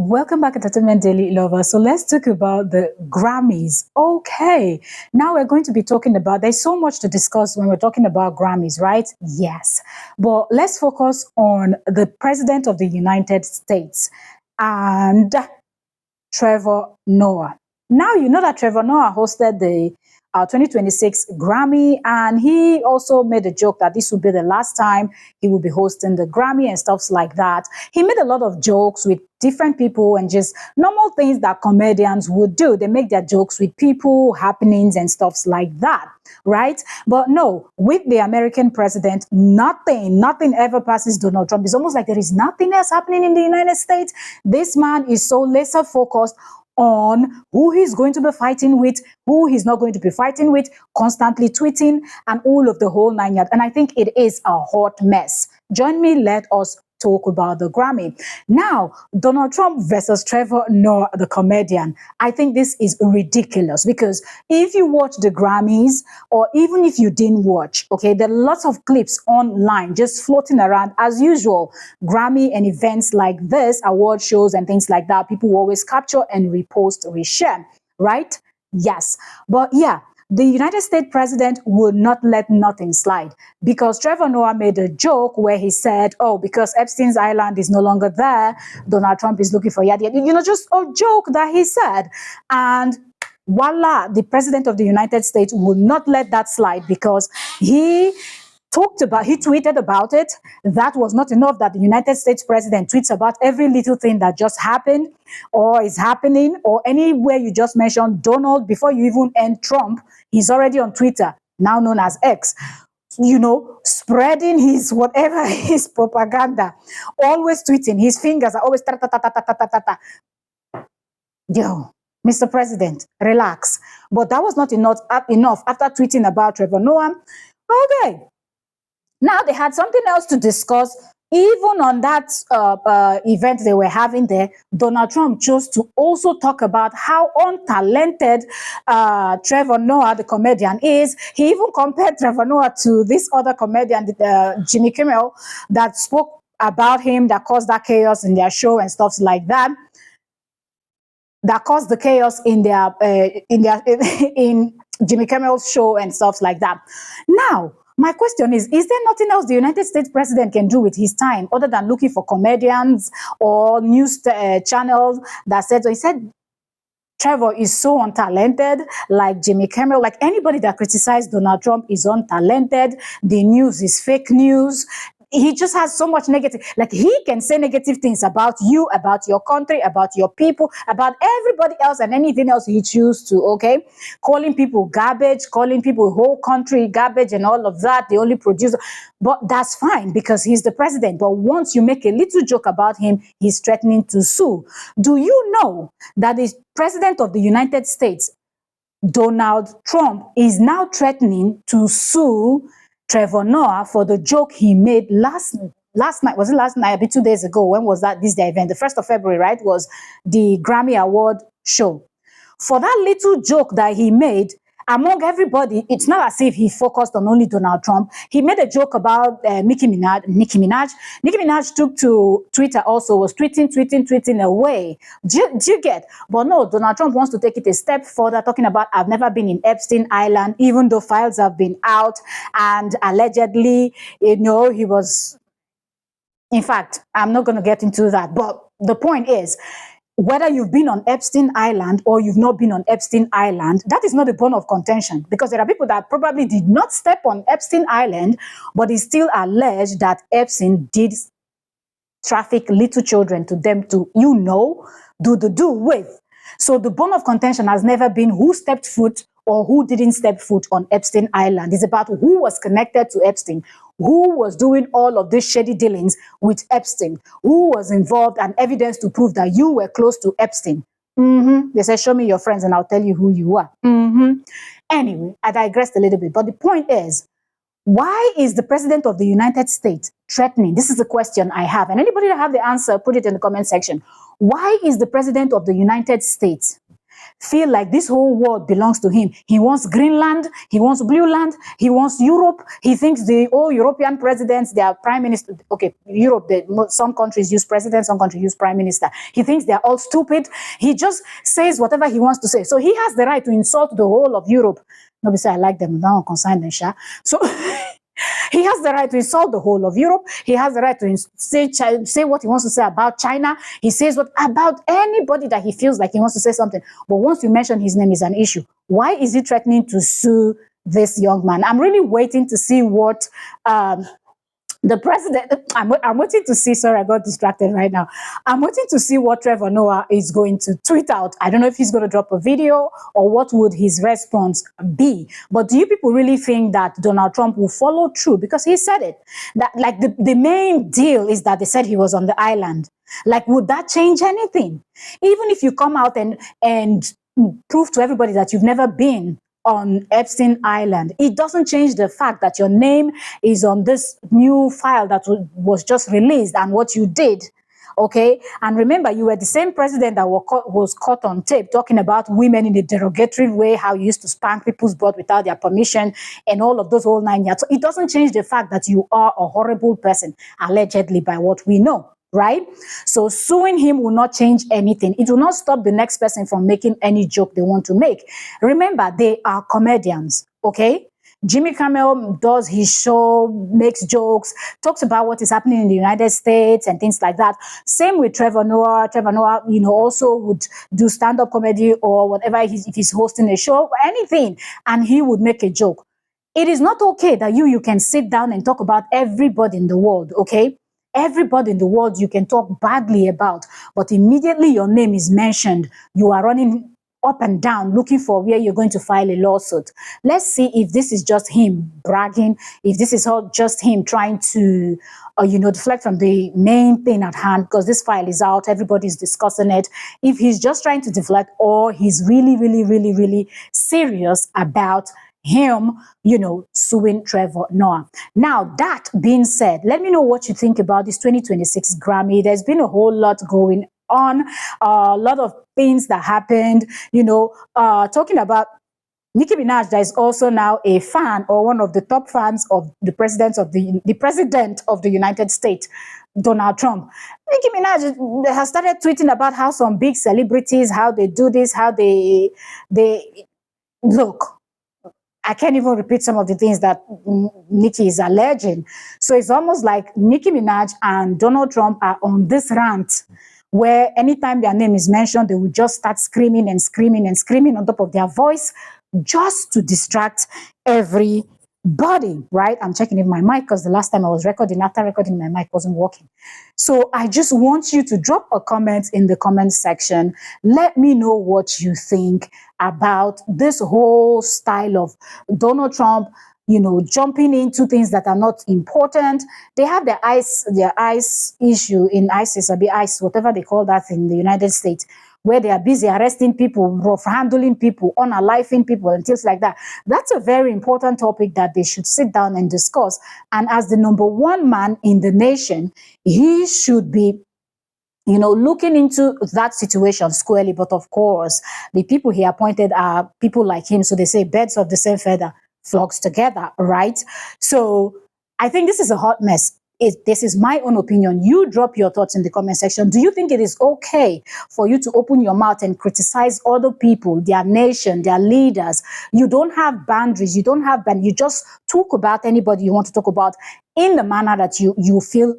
Welcome back, Entertainment Daily Lovers. So let's talk about the Grammys. Okay, now we're going to be talking about, there's so much to discuss when we're talking about Grammys, right? Yes. But let's focus on the President of the United States and Trevor Noah. Now, you know that Trevor Noah hosted the 2026 Grammy, and he also made a joke that this would be the last time he will be hosting the Grammy and stuff like that. He made a lot of jokes with different people and just normal things that comedians would do. They make their jokes with people, happenings, and stuffs like that, right? But no, with the American president, nothing ever passes Donald Trump. It's almost like there is nothing else happening in the United States. This man is so laser focused on who he's going to be fighting with, who he's not going to be fighting with, constantly tweeting, and all of the whole nine yards. And I think it is a hot mess. Join me, let us talk about the Grammy. Now, Donald Trump versus Trevor Noah, the comedian. I think this is ridiculous because if you watch the Grammys, or even if you didn't watch, okay, there are lots of clips online just floating around as usual. Grammy and events like this, award shows and things like that, people will always capture and repost, reshare, right? Yes. But yeah, the United States president would not let nothing slide because Trevor Noah made a joke where he said, oh, because Epstein's Island is no longer there, Donald Trump is looking for yada, just a joke that he said. And voila, the president of the United States would not let that slide because he tweeted about it. That was not enough that the United States president tweets about every little thing that just happened or is happening, or anywhere you just mentioned Donald before you even end Trump, he's already on Twitter, now known as X, spreading his whatever, his propaganda, always tweeting. His fingers are always ta ta ta ta ta ta ta ta. Yo, Mr. President, relax. But that was not enough after tweeting about Trevor Noah. Okay. Now they had something else to discuss. Even on that event they were having there, Donald Trump chose to also talk about how untalented Trevor Noah, the comedian, is. He even compared Trevor Noah to this other comedian, Jimmy Kimmel, that spoke about him, that caused that chaos in their show and stuff like that. That caused the chaos in in Jimmy Kimmel's show and stuff like that. Now, my question is there nothing else the United States president can do with his time other than looking for comedians or news channels that said, so he said, Trevor is so untalented, like Jimmy Kimmel, like anybody that criticized Donald Trump is untalented. The news is fake news. He just has so much negative, like he can say negative things about you, about your country, about your people, about everybody else and anything else he chooses to, okay? Calling people garbage, calling people whole country garbage and all of that, the only producer. But that's fine because he's the president. But once you make a little joke about him, he's threatening to sue. Do you know that the president of the United States, Donald Trump, is now threatening to sue Trevor Noah for the joke he made last night? Was it last night? Maybe 2 days ago. When was that? This day event, the 1st of February, right? Was the Grammy Award show. For that little joke that he made, among everybody, it's not as if he focused on only Donald Trump. He made a joke about Nicki Minaj. Nicki Minaj took to Twitter also, was tweeting away. Do you get? But no, Donald Trump wants to take it a step further, talking about, I've never been in Epstein Island, even though files have been out, and allegedly, he was... In fact, I'm not going to get into that. But the point is, whether you've been on Epstein Island or you've not been on Epstein Island, that is not a bone of contention, because there are people that probably did not step on Epstein Island, but it's still alleged that Epstein did traffic little children to them to, do with. So the bone of contention has never been who stepped foot or who didn't step foot on Epstein Island. It's about who was connected to Epstein, who was doing all of these shady dealings with Epstein, who was involved, and evidence to prove that you were close to Epstein. They said, show me your friends and I'll tell you who you are. Anyway, I digressed a little bit. But the point is, why is the president of the United States threatening? This is the question I have. And anybody that have the answer, put it in the comment section. Why is the president of the United States feel like this whole world belongs to him. He wants Greenland, he wants Blue Land, he wants Europe. He thinks the all European presidents, their prime minister, okay, Europe, some countries use president, some countries use prime minister. He thinks they're all stupid. He just says whatever he wants to say. So he has the right to insult the whole of Europe. Nobody say I like them, don't consign them, sha. So he has the right to insult the whole of Europe. He has the right to say what he wants to say about China. He says what about anybody that he feels like he wants to say something. But once you mention his name, is an issue. Why is he threatening to sue this young man? I'm really waiting to see what the president, I'm waiting to see, sorry, I got distracted right now. I'm waiting to see what Trevor Noah is going to tweet out. I don't know if he's going to drop a video or what would his response be. But do you people really think that Donald Trump will follow through? Because he said it. That like the main deal is that they said he was on the island. Like, would that change anything? Even if you come out and prove to everybody that you've never been on Epstein Island, it doesn't change the fact that your name is on this new file that was just released and what you did. Okay, and remember, you were the same president that was caught on tape talking about women in a derogatory way, how you used to spank people's butt without their permission, and all of those whole 9 yards. So it doesn't change the fact that you are a horrible person, allegedly, by what we know. Right? So suing him will not change anything. It will not stop the next person from making any joke they want to make. Remember, they are comedians, okay? Jimmy Kimmel does his show, makes jokes, talks about what is happening in the United States and things like that. Same with Trevor Noah. Trevor Noah, also would do stand-up comedy or whatever, if he's hosting a show or anything, and he would make a joke. It is not okay that you can sit down and talk about everybody in the world, okay? Everybody in the world you can talk badly about, but immediately your name is mentioned, you are running up and down looking for where you're going to file a lawsuit. Let's see if this is just him bragging, if this is all just him trying to, deflect from the main thing at hand, because this file is out, everybody's discussing it. If he's just trying to deflect, or he's really, really, really, really serious about him, suing Trevor Noah. Now, that being said, let me know what you think about this 2026 Grammy. There's been a whole lot going on, a lot of things that happened, talking about Nicki Minaj, there is also now a fan, or one of the top fans of the president of the United States, Donald Trump. Nicki Minaj has started tweeting about how some big celebrities, how they do this, how they look. I can't even repeat some of the things that Nicki is alleging. So it's almost like Nicki Minaj and Donald Trump are on this rant where anytime their name is mentioned, they will just start screaming and screaming and screaming on top of their voice just to distract everybody, right? I'm checking if my mic, because the last time I was recording, after recording, my mic wasn't working. So I just want you to drop a comment in the comment section. Let me know what you think about this whole style of Donald Trump, jumping into things that are not important. They have their ICE issue in ISIS, or the ICE, whatever they call that in the United States, where they are busy arresting people, rough handling people, unaliving people, and things like that. That's a very important topic that they should sit down and discuss. And as the number one man in the nation, he should be looking into that situation squarely. But of course, the people he appointed are people like him. So they say birds of the same feather flocks together, right? So I think this is a hot mess. This is my own opinion. You drop your thoughts in the comment section. Do you think it is okay for you to open your mouth and criticize other people, their nation, their leaders? You don't have boundaries. You don't have you just talk about anybody you want to talk about in the manner that you feel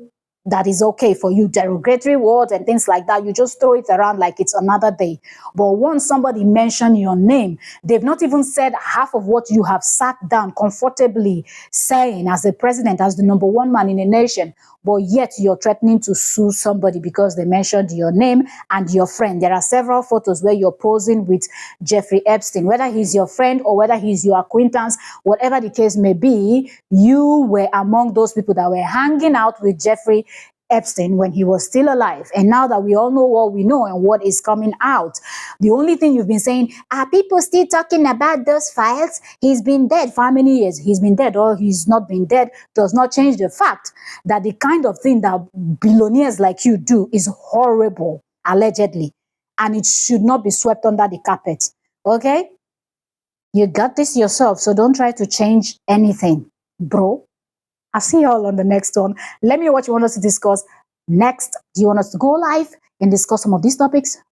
that is okay for you. Derogatory words and things like that, you just throw it around like it's another day. But once somebody mention your name, they've not even said half of what you have sat down comfortably saying as the president, as the number one man in a nation, but yet you're threatening to sue somebody because they mentioned your name and your friend. There are several photos where you're posing with Jeffrey Epstein, whether he's your friend or whether he's your acquaintance, whatever the case may be, you were among those people that were hanging out with Jeffrey Epstein when he was still alive. And now that we all know what we know and what is coming out, the only thing you've been saying, are people still talking about those files? He's been dead for how many years? He's been dead, or he's not been dead, does not change the fact that the kind of thing that billionaires like you do is horrible, allegedly. and it should not be swept under the carpet. Okay? You got this yourself, so don't try to change anything, bro. I'll see you all on the next one. Let me know what you want us to discuss next. Do you want us to go live and discuss some of these topics?